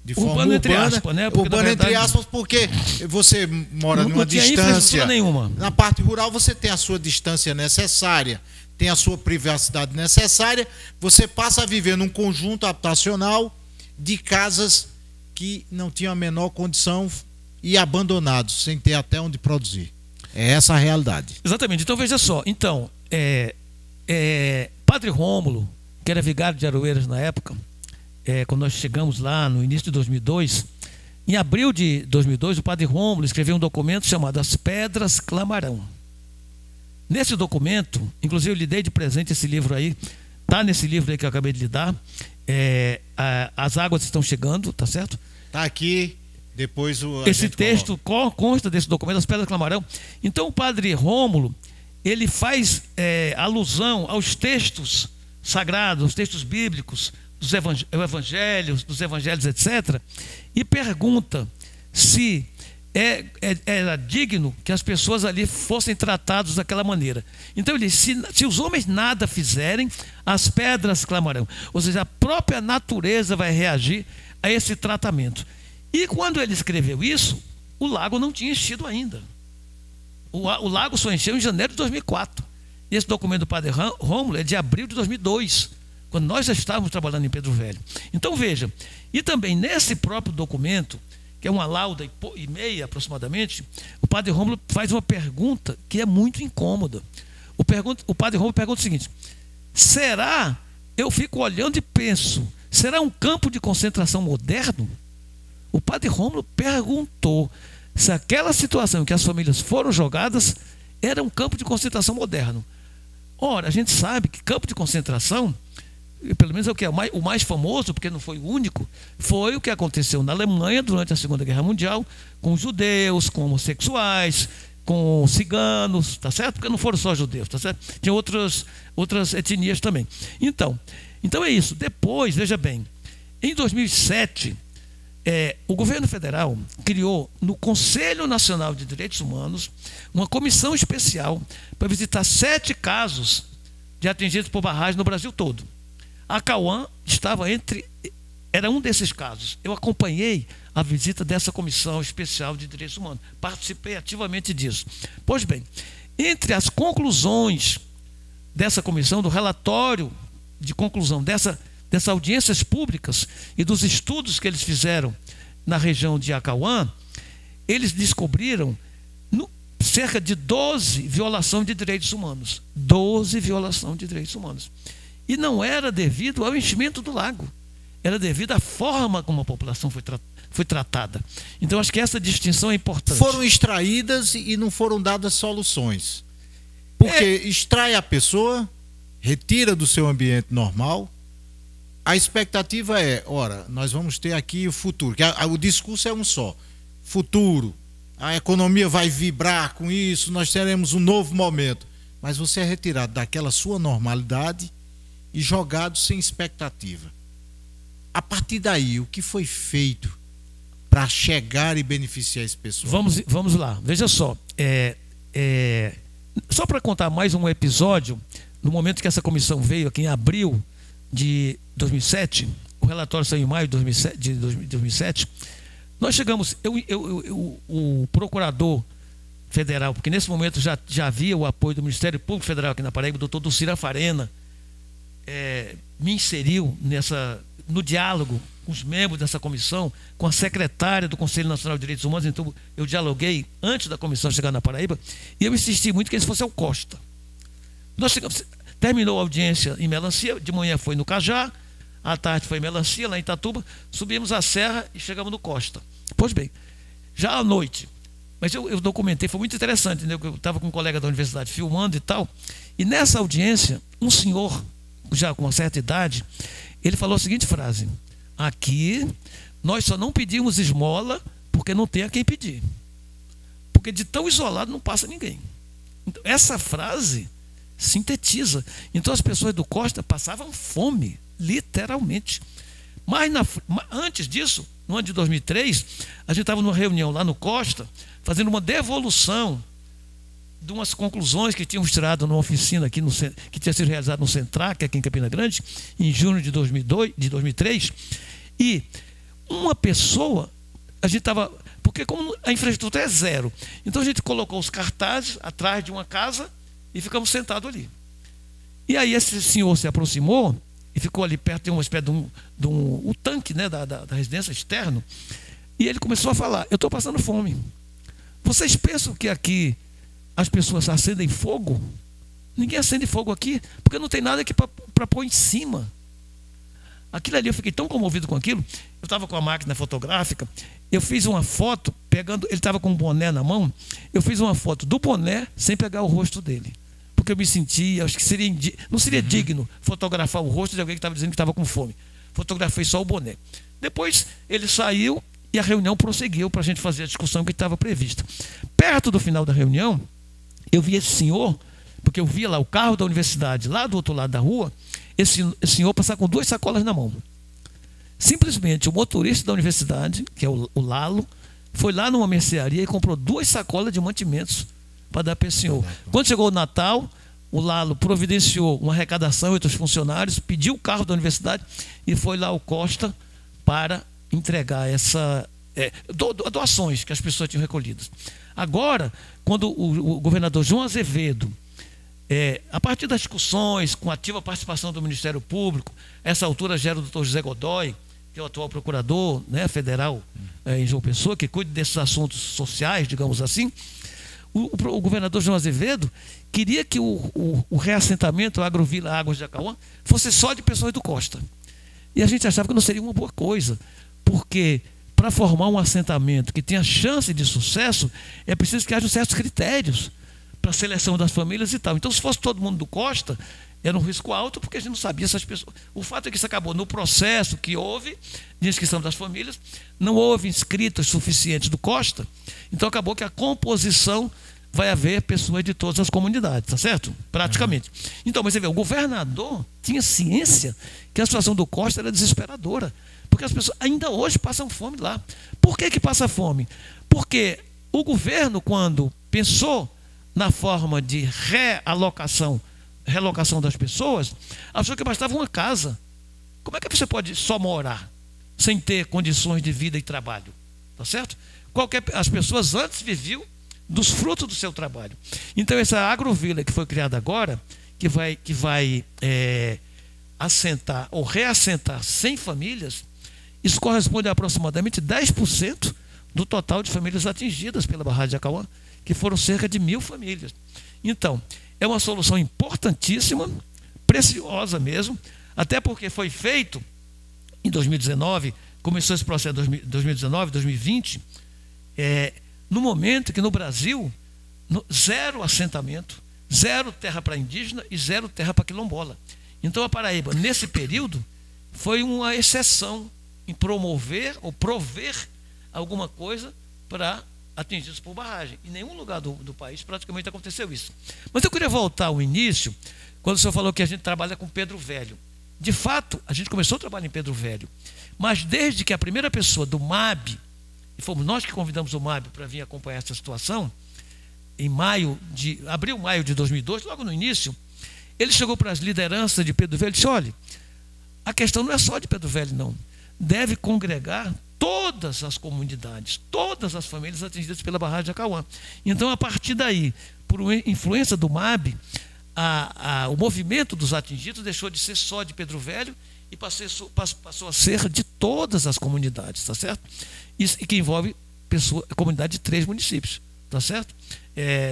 De forma urbana, entre aspas, né? Porque, urbana, verdade, entre aspas, porque você mora numa distância. Nenhuma. Na parte rural você tem a sua distância necessária, tem a sua privacidade necessária. Você passa a viver num conjunto habitacional de casas que não tinham a menor condição e abandonados, sem ter até onde produzir. É essa a realidade. Exatamente. Então, veja só. Então, Padre Rômulo, que era vigário de Aroeiras na época, quando nós chegamos lá no início de 2002, em abril de 2002, o Padre Rômulo escreveu um documento chamado As Pedras Clamarão. Nesse documento, inclusive eu lhe dei de presente esse livro aí, está nesse livro aí que eu acabei de lhe dar, As Águas Estão Chegando, tá certo? Está aqui, depois esse texto consta desse documento, As Pedras Clamarão. Então o Padre Rômulo, ele faz alusão aos textos sagrados, aos textos bíblicos, dos evangelhos, etc., e pergunta se era digno que as pessoas ali fossem tratadas daquela maneira. Então ele diz, se os homens nada fizerem, as pedras clamarão. Ou seja, a própria natureza vai reagir a esse tratamento. E quando ele escreveu isso, o lago não tinha enchido ainda. O lago só encheu em janeiro de 2004. E esse documento do Padre Rômulo é de abril de 2002, quando nós já estávamos trabalhando em Pedro Velho. Então veja, e também nesse próprio documento, que é uma lauda e meia aproximadamente, o Padre Rômulo faz uma pergunta que é muito incômoda. O Padre Rômulo pergunta o seguinte: será, eu fico olhando e penso, será um campo de concentração moderno? O Padre Rômulo perguntou se aquela situação em que as famílias foram jogadas era um campo de concentração moderno. Ora, a gente sabe que campo de concentração, pelo menos é o que é o mais famoso, porque não foi o único, foi o que aconteceu na Alemanha durante a Segunda Guerra Mundial, com judeus, com homossexuais, com ciganos, tá certo? Porque não foram só judeus, tá certo? Tinha outras etnias também. Então é isso. Depois, veja bem, em 2007, o governo federal criou no Conselho Nacional de Direitos Humanos uma comissão especial para visitar 7 casos de atingidos por barragem no Brasil todo. A Cauã era um desses casos. Eu acompanhei a visita dessa comissão especial de direitos humanos, participei ativamente disso. Pois bem, entre as conclusões dessa comissão, do relatório de conclusão dessas audiências públicas e dos estudos que eles fizeram na região de Acauã, eles descobriram cerca de 12 violações de direitos humanos. 12 violações de direitos humanos. E não era devido ao enchimento do lago, era devido à forma como a população foi tratada. Então acho que essa distinção é importante. Foram extraídas e não foram dadas soluções. Porque extrai a pessoa, retira do seu ambiente normal. A expectativa é, nós vamos ter aqui o futuro, que o discurso é um só, futuro, a economia vai vibrar com isso, nós teremos um novo momento, mas você é retirado daquela sua normalidade e jogado sem expectativa. A partir daí, o que foi feito para chegar e beneficiar esse pessoal? Vamos lá, veja só, só para contar mais um episódio, no momento que essa comissão veio aqui em abril de 2007, o relatório saiu em maio de 2007, nós chegamos, o procurador federal, porque nesse momento já havia o apoio do Ministério Público Federal aqui na Paraíba, o doutor Dulcira Farena, me inseriu no diálogo com os membros dessa comissão, com a secretária do Conselho Nacional de Direitos Humanos. Então eu dialoguei antes da comissão chegar na Paraíba, e eu insisti muito que esse fosse o Costa. Nós chegamos, terminou a audiência em Melancia, de manhã foi no Cajá, à tarde foi em Melancia, lá em Itatuba, subimos a serra e chegamos no Costa. Pois bem, já à noite, mas eu documentei, foi muito interessante, entendeu? Eu estava com um colega da universidade filmando e tal, e nessa audiência, um senhor, já com uma certa idade, ele falou a seguinte frase: aqui nós só não pedimos esmola porque não tem a quem pedir, porque de tão isolado não passa ninguém. Então, essa frase sintetiza. Então as pessoas do Costa passavam fome, literalmente. Mas antes disso, no ano de 2003, a gente estava numa reunião lá no Costa, fazendo uma devolução de umas conclusões que tínhamos tirado numa oficina aqui que tinha sido realizada no Centrac, aqui em Campina Grande, em junho de 2003. E uma pessoa, a gente estava... Porque como a infraestrutura é zero, então a gente colocou os cartazes atrás de uma casa e ficamos sentados ali. E aí esse senhor se aproximou e ficou ali perto de uma espécie de um tanque, né, da residência externo, e ele começou a falar: eu estou passando fome. Vocês pensam que aqui as pessoas acendem fogo? Ninguém acende fogo aqui, porque não tem nada aqui para pôr em cima. Aquilo ali, eu fiquei tão comovido com aquilo. Eu estava com a máquina fotográfica, eu fiz uma foto pegando, ele estava com um boné na mão, eu fiz uma foto do boné sem pegar o rosto dele, porque eu me sentia, acho que não seria digno fotografar o rosto de alguém que estava dizendo que estava com fome. Fotografei só o boné. Depois ele saiu e a reunião prosseguiu para a gente fazer a discussão que estava prevista. Perto do final da reunião, eu vi esse senhor, porque eu via lá o carro da universidade, lá do outro lado da rua, esse senhor passar com 2 sacolas na mão. Simplesmente o motorista da universidade, que é o Lalo, foi lá numa mercearia e comprou 2 sacolas de mantimentos para dar para esse senhor. Quando chegou o Natal, o Lalo providenciou uma arrecadação entre os funcionários, pediu o carro da universidade e foi lá ao Costa para entregar doações que as pessoas tinham recolhidas. Agora, quando o governador João Azevedo, a partir das discussões, com ativa participação do Ministério Público, essa altura já era o doutor José Godoy, que é o atual procurador, né, federal em João Pessoa, que cuida desses assuntos sociais, digamos assim, o governador João Azevedo queria que o reassentamento, a Agrovila Águas de Acauã, fosse só de pessoas do Costa. E a gente achava que não seria uma boa coisa, porque para formar um assentamento que tenha chance de sucesso, é preciso que haja certos critérios para a seleção das famílias e tal. Então, se fosse todo mundo do Costa, era um risco alto, porque a gente não sabia essas pessoas. O fato é que isso acabou no processo que houve de inscrição das famílias, não houve inscritos suficientes do Costa, então acabou que a composição vai haver pessoas de todas as comunidades, tá certo? Praticamente. Então, mas você vê, o governador tinha ciência que a situação do Costa era desesperadora, porque as pessoas ainda hoje passam fome lá. Por que passa fome? Porque o governo, quando pensou na forma de relocação das pessoas, achou que bastava uma casa. Como é que você pode só morar sem ter condições de vida e trabalho? Tá certo? As pessoas antes viviam dos frutos do seu trabalho. Então essa agrovila que foi criada agora, que vai assentar ou reassentar 100 famílias, isso corresponde a aproximadamente 10% do total de famílias atingidas pela barragem de Acauã, que foram cerca de 1.000 famílias. Então, é uma solução importantíssima, preciosa mesmo, até porque foi feito em 2019, começou esse processo em 2019, 2020, no momento que no Brasil, zero assentamento, zero terra para indígena e zero terra para quilombola. Então a Paraíba, nesse período, foi uma exceção em promover ou prover alguma coisa para atingidos por barragem. Em nenhum lugar do país praticamente aconteceu isso. Mas eu queria voltar ao início, quando o senhor falou que a gente trabalha com Pedro Velho. De fato, a gente começou a trabalhar em Pedro Velho, mas desde que a primeira pessoa do MAB, e fomos nós que convidamos o MAB para vir acompanhar essa situação, em abril, maio de 2002, logo no início, ele chegou para as lideranças de Pedro Velho e disse: olha, a questão não é só de Pedro Velho, não. Deve congregar todas as comunidades, todas as famílias atingidas pela barragem de Acauã. Então, a partir daí, por influência do MAB, o movimento dos atingidos deixou de ser só de Pedro Velho e passou a ser de todas as comunidades, tá certo? Isso, e que envolve comunidade de 3 municípios, tá certo?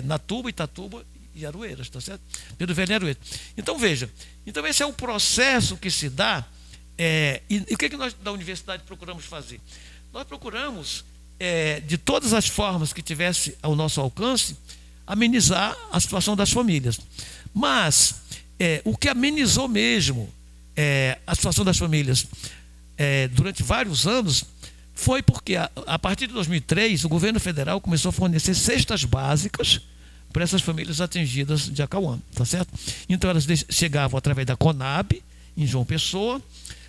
Natuba, Itatuba e Aroeiras, tá certo? Pedro Velho e Aroeiras. Então, veja, esse é o processo que se dá. E o que nós da universidade procuramos fazer? Nós procuramos, de todas as formas que tivesse ao nosso alcance, amenizar a situação das famílias. Mas o que amenizou mesmo a situação das famílias durante vários anos foi porque, a partir de 2003, o governo federal começou a fornecer cestas básicas para essas famílias atingidas de Acauã, tá certo? Então elas chegavam através da Conab, em João Pessoa,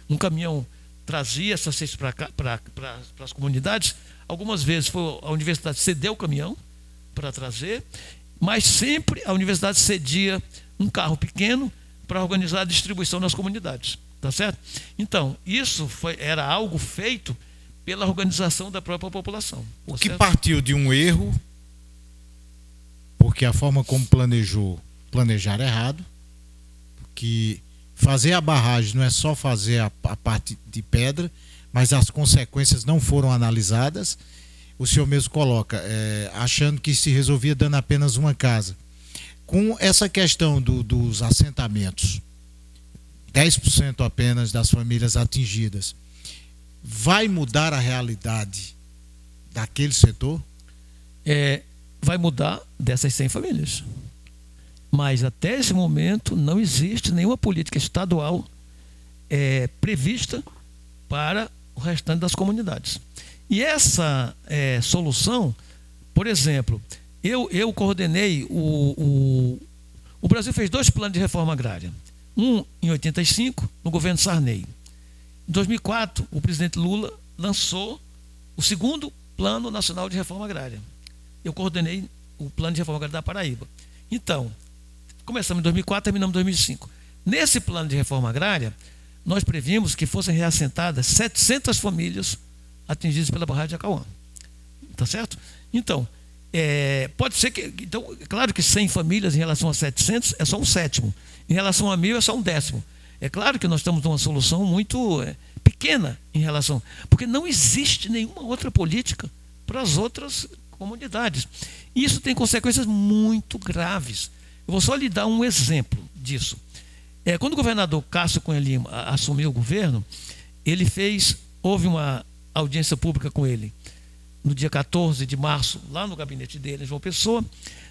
um caminhão trazia essas cestas para as comunidades. Algumas vezes a universidade cedeu o caminhão para trazer, mas sempre a universidade cedia um carro pequeno para organizar a distribuição nas comunidades, tá certo? Então, isso era algo feito pela organização da própria população. O que partiu de um erro, porque a forma como planejar errado, porque fazer a barragem não é só fazer a parte de pedra, mas as consequências não foram analisadas. O senhor mesmo coloca, achando que se resolvia dando apenas uma casa. Com essa questão dos assentamentos, 10% apenas das famílias atingidas, vai mudar a realidade daquele setor? Vai mudar dessas 100 famílias. Mas até esse momento não existe nenhuma política estadual prevista para o restante das comunidades. E essa solução, por exemplo, eu coordenei o Brasil fez 2 planos de reforma agrária. Um em 85, no governo Sarney. Em 2004, o presidente Lula lançou o 2º Plano Nacional de Reforma Agrária. Eu coordenei o Plano de Reforma Agrária da Paraíba. Então, começamos em 2004, terminamos em 2005. Nesse plano de reforma agrária, nós previmos que fossem reassentadas 700 famílias atingidas pela barragem de Acauã. Tá certo? Então, pode ser que... Então, claro que 100 famílias em relação a 700 é só um 7º. Em relação a 1.000 é só um 10º. É claro que nós estamos numa solução muito pequena em relação... Porque não existe nenhuma outra política para as outras comunidades. E isso tem consequências muito graves. Eu vou só lhe dar um exemplo disso. Quando o governador Cássio Cunha Lima assumiu o governo, houve uma audiência pública com ele no dia 14 de março, lá no gabinete dele, em João Pessoa.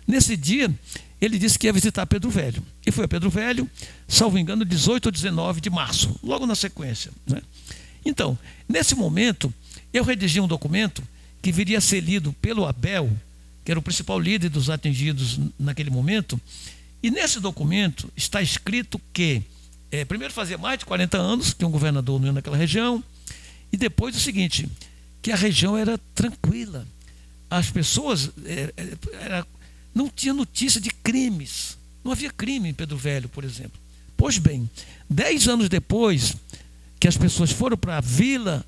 Nesse dia, ele disse que ia visitar Pedro Velho. E foi a Pedro Velho, salvo engano, 18 ou 19 de março, logo na sequência, né? Então, nesse momento, eu redigi um documento que viria a ser lido pelo Abel, que era o principal líder dos atingidos naquele momento. E nesse documento está escrito que, primeiro, fazia mais de 40 anos que um governador não ia naquela região, e depois o seguinte, que a região era tranquila. As pessoas não tinham notícia de crimes. Não havia crime em Pedro Velho, por exemplo. Pois bem, 10 anos depois que as pessoas foram para a Vila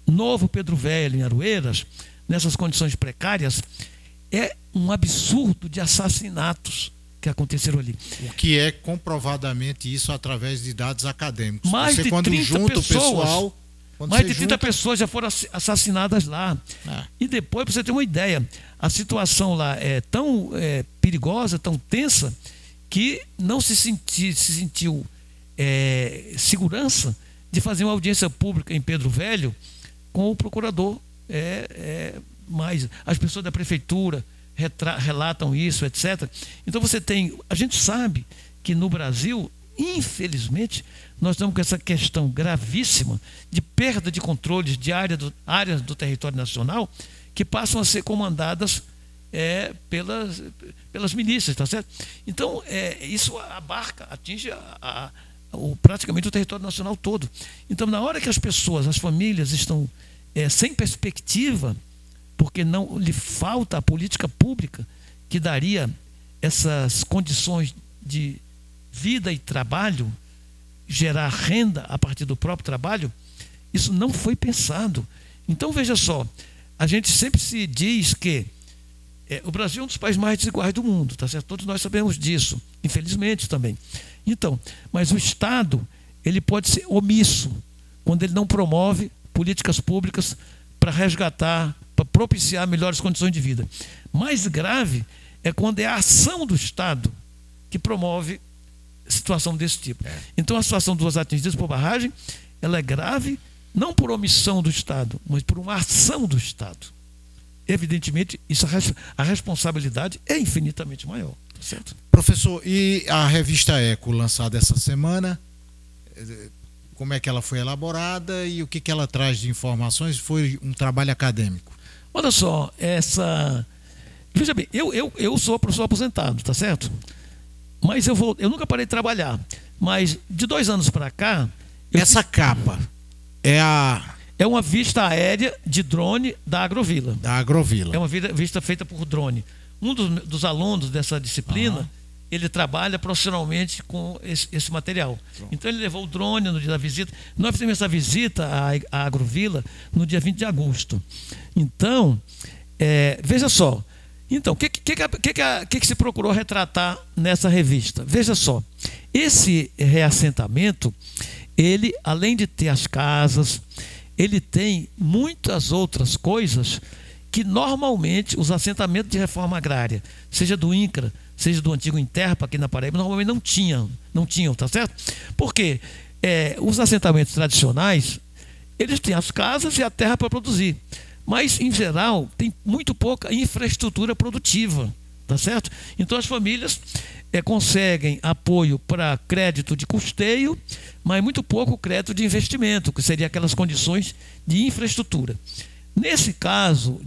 Novo Pedro Velho, em Aroeiras, nessas condições precárias, é um absurdo de assassinatos que aconteceram ali. O que é comprovadamente isso através de dados acadêmicos. Mais de 30 pessoas já foram assassinadas lá. E depois, para você ter uma ideia, a situação lá é tão perigosa, tão tensa, que não se sentiu segurança de fazer uma audiência pública em Pedro Velho com o procurador. Mas as pessoas da prefeitura relatam isso, etc. Então a gente sabe que no Brasil, infelizmente, nós estamos com essa questão gravíssima de perda de controles de áreas do território nacional que passam a ser comandadas pelas milícias, tá certo? Então, isso atinge praticamente o território nacional todo. Então, na hora que as famílias estão sem perspectiva, porque não lhe falta a política pública que daria essas condições de vida e trabalho, gerar renda a partir do próprio trabalho, isso não foi pensado. Então, veja só, a gente sempre se diz que o Brasil é um dos países mais desiguais do mundo, tá certo? Todos nós sabemos disso, infelizmente também. Então, mas o Estado, ele pode ser omisso quando ele não promove políticas públicas para resgatar, para propiciar melhores condições de vida. Mais grave é quando é a ação do Estado que promove situação desse tipo. Então, a situação dos atingidos por barragem, ela é grave não por omissão do Estado, mas por uma ação do Estado. Evidentemente, a responsabilidade é infinitamente maior. Tá certo? Professor, e a revista Eco, lançada essa semana, como é que ela foi elaborada e o que ela traz de informações? Foi um trabalho acadêmico? Olha só, Veja bem, eu sou professor aposentado, tá certo? Mas eu nunca parei de trabalhar. Mas de 2 anos para cá... Essa capa é uma vista aérea de drone da Agrovila. É uma vista feita por drone. Um dos alunos dessa disciplina, ele trabalha profissionalmente com esse material. Então ele levou o drone no dia da visita. Nós fizemos essa visita à Agrovila no dia 20 de agosto. Então, veja só. Então, o que se procurou retratar nessa revista? Veja só. Esse reassentamento, ele, além de ter as casas, ele tem muitas outras coisas que normalmente os assentamentos de reforma agrária, seja do INCRA, seja do antigo Interpa aqui na Paraíba, normalmente não tinham, tá certo? Porque os assentamentos tradicionais, eles têm as casas e a terra para produzir, mas em geral tem muito pouca infraestrutura produtiva, tá certo? Então as famílias conseguem apoio para crédito de custeio, mas muito pouco crédito de investimento, que seria aquelas condições de infraestrutura. Nesse caso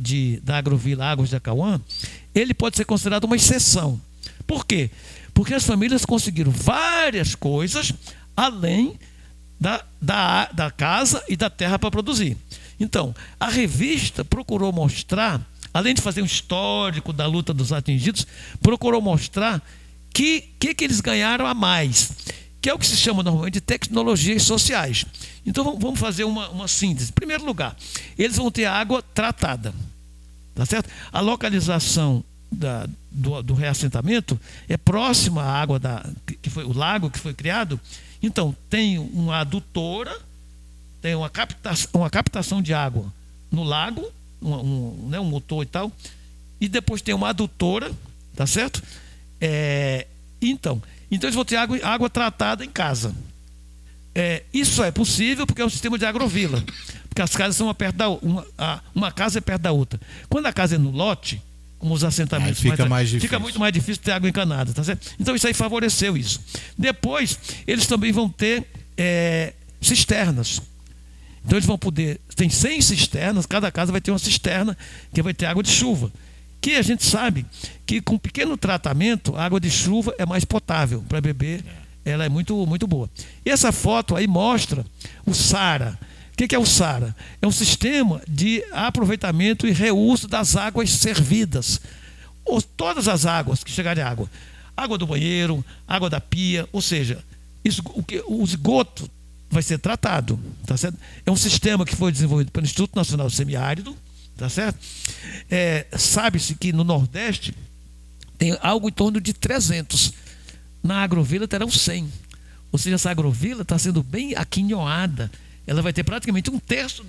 da Agrovila Águas de Acauã, ele pode ser considerado uma exceção. Por quê? Porque as famílias conseguiram várias coisas além da casa e da terra para produzir. Então, a revista procurou mostrar, além de fazer um histórico da luta dos atingidos, procurou mostrar que eles ganharam a mais, que é o que se chama normalmente de tecnologias sociais. Então vamos fazer uma síntese. Em primeiro lugar, eles vão ter água tratada, tá certo? A localização do reassentamento é próxima à água que foi o lago que foi criado. Então tem uma adutora, tem uma captação de água no lago, um motor e tal, e depois tem uma adutora, tá certo? Então eles vão ter água tratada em casa. Isso é possível porque é um sistema de agrovila, porque as casas são uma casa é perto da outra. Quando a casa é no lote, como os assentamentos, fica muito mais difícil ter água encanada, tá certo? Então isso aí favoreceu isso. Depois eles também vão ter cisternas. Então eles vão poder, tem 100 cisternas, cada casa vai ter uma cisterna que vai ter água de chuva. Que a gente sabe que com pequeno tratamento, a água de chuva é mais potável para beber, ela é muito, muito boa. E essa foto aí mostra o SARA. O que é o SARA? É um sistema de aproveitamento e reuso das águas servidas. Todas as águas que chegarem à água do banheiro, água da pia, ou seja, o esgoto vai ser tratado, tá certo? É um sistema que foi desenvolvido pelo Instituto Nacional do Semiárido, tá certo? Sabe-se que no Nordeste tem algo em torno de 300. Na Agrovila terão 100. Ou seja, essa Agrovila está sendo bem aquinhoada. Ela vai ter praticamente 1/3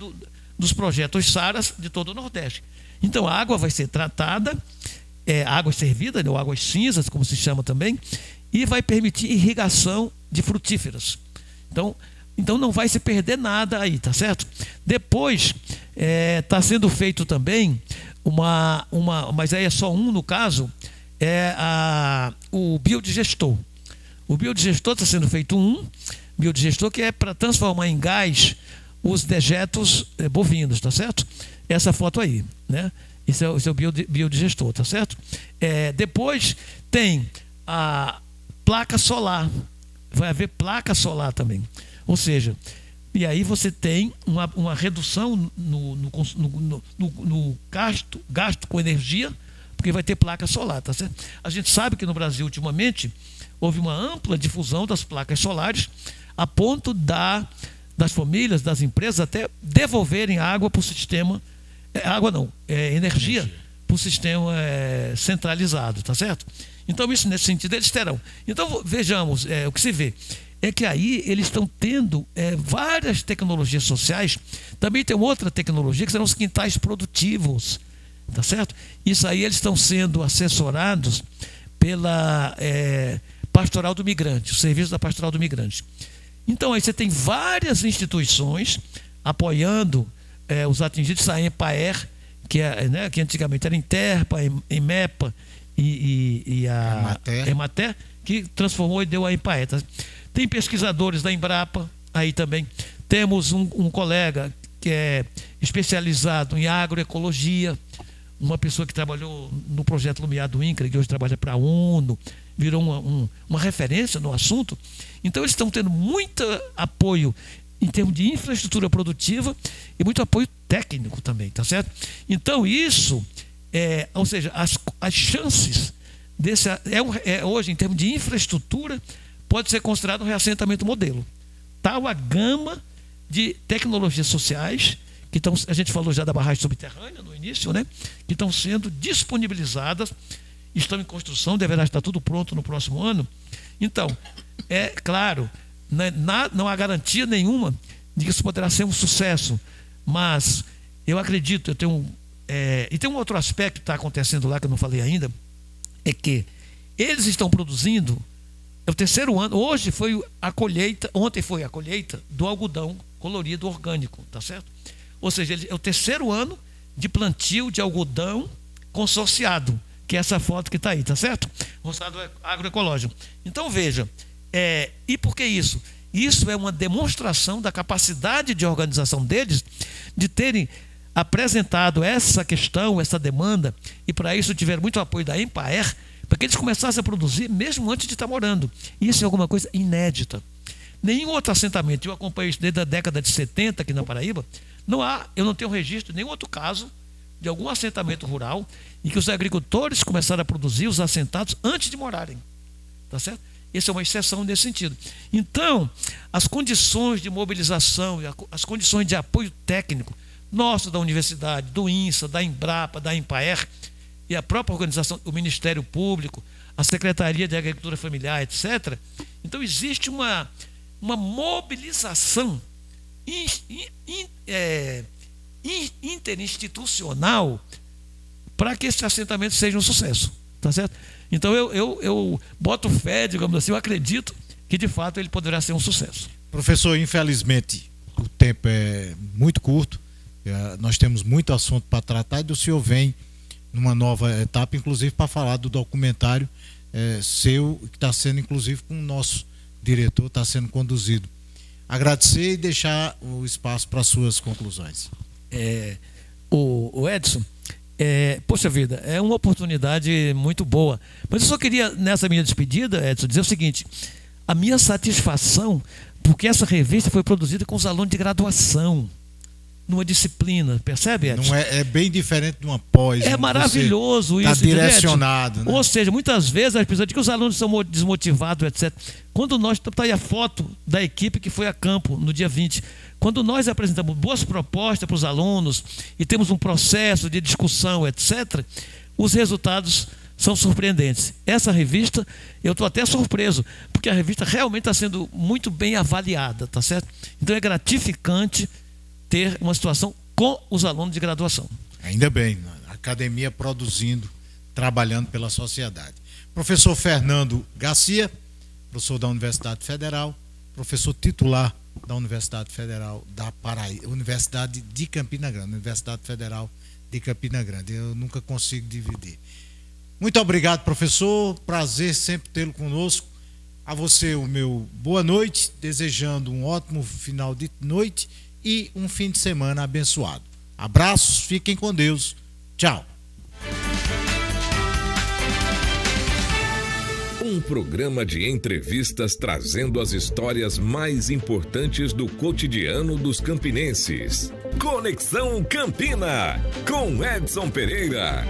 dos projetos SARAs de todo o Nordeste. Então a água vai ser tratada, água servida, ou águas cinzas, como se chama também, e vai permitir irrigação de frutíferas. Então não vai se perder nada aí, tá certo? Depois está sendo feito também mas aí é só no caso, o biodigestor. O biodigestor está sendo feito biodigestor que é para transformar em gás os dejetos bovinos, tá certo? Essa foto aí, né? Esse é o biodigestor, tá certo? Depois tem a placa solar. Vai haver placa solar também. Ou seja, e aí você tem uma redução no gasto com energia, porque vai ter placa solar, tá certo? A gente sabe que no Brasil, ultimamente, houve uma ampla difusão das placas solares, a ponto das famílias, das empresas, até devolverem água para o sistema, energia para o sistema centralizado, tá certo? Então, isso nesse sentido eles terão. Então, vejamos, o que se vê é que aí eles estão tendo várias tecnologias sociais. Também tem outra tecnologia que serão os quintais produtivos, tá certo? Isso aí eles estão sendo assessorados pela Pastoral do Migrante, o serviço da Pastoral do Migrante. Então aí você tem várias instituições apoiando os atingidos, a EMPAER, que antigamente era Interpa, EMEPA e a EMATER, que transformou e deu a EMPAER. Tá? Tem pesquisadores da Embrapa aí também. Temos um colega que é especializado em agroecologia, uma pessoa que trabalhou no projeto Lumiar do INCRA, que hoje trabalha para a ONU, virou uma referência no assunto. Então eles estão tendo muito apoio em termos de infraestrutura produtiva e muito apoio técnico também, tá certo? Então isso, ou seja, as chances desse, hoje em termos de infraestrutura, pode ser considerado um reassentamento modelo. Tal a gama de tecnologias sociais, que estão, a gente falou já da barragem subterrânea no início, né? Que estão sendo disponibilizadas, estão em construção, deverá estar tudo pronto no próximo ano. Então, é claro, não há garantia nenhuma de que isso poderá ser um sucesso, mas eu acredito, e tem um outro aspecto que está acontecendo lá que eu não falei ainda, é que eles estão produzindo, é o terceiro ano, hoje foi a colheita, ontem foi a colheita do algodão colorido orgânico, tá certo? Ou seja, é o terceiro ano de plantio de algodão consorciado, que é essa foto que está aí, tá certo? Roçado agroecológico. Então veja, e por que isso? Isso é uma demonstração da capacidade de organização deles de terem apresentado essa questão, essa demanda, e para isso tiveram muito apoio da Empaer, para que eles começassem a produzir mesmo antes de estar morando. Isso é alguma coisa inédita. Nenhum outro assentamento, eu acompanhei isso desde a década de 70 aqui na Paraíba, eu não tenho registro de nenhum outro caso de algum assentamento rural em que os agricultores começaram a produzir os assentados antes de morarem. Tá certo? Essa é uma exceção nesse sentido. Então, as condições de mobilização, as condições de apoio técnico nosso da universidade, do INSA, da Embrapa, da Empaer e a própria organização, o Ministério Público, a Secretaria de Agricultura Familiar, etc. Então, existe uma mobilização interinstitucional para que esse assentamento seja um sucesso, tá certo? Então eu boto fé, digamos assim, eu acredito que de fato ele poderá ser um sucesso. Professor, infelizmente o tempo é muito curto, nós temos muito assunto para tratar e o senhor vem numa nova etapa, inclusive para falar do documentário seu, que está sendo inclusive com o nosso diretor, está sendo conduzido. Agradecer e deixar o espaço para suas conclusões. O Edson, poxa vida, é uma oportunidade muito boa. Mas eu só queria, nessa minha despedida, Edson, dizer o seguinte: a minha satisfação, porque essa revista foi produzida com os alunos de graduação, numa disciplina, percebe, Edson? Não é bem diferente de uma pós. É maravilhoso isso. Está direcionado, né? Ou seja, muitas vezes, apesar de que os alunos são desmotivados, etc. Quando nós, está aí a foto da equipe que foi a campo no dia 20, quando nós apresentamos boas propostas para os alunos e temos um processo de discussão, etc., os resultados são surpreendentes. Essa revista, eu estou até surpreso, porque a revista realmente está sendo muito bem avaliada, tá certo? Então é gratificante ter uma situação com os alunos de graduação. Ainda bem, a academia produzindo, trabalhando pela sociedade. Professor Fernando Garcia, professor da Universidade Federal, professor titular da Universidade Federal da Paraíba, Universidade de Campina Grande, Universidade Federal de Campina Grande. Eu nunca consigo dividir. Muito obrigado, professor. Prazer sempre tê-lo conosco. A você o meu boa noite, desejando um ótimo final de noite e um fim de semana abençoado. Abraços, fiquem com Deus. Tchau. Um programa de entrevistas trazendo as histórias mais importantes do cotidiano dos campinenses. Conexão Campina, com Edson Pereira.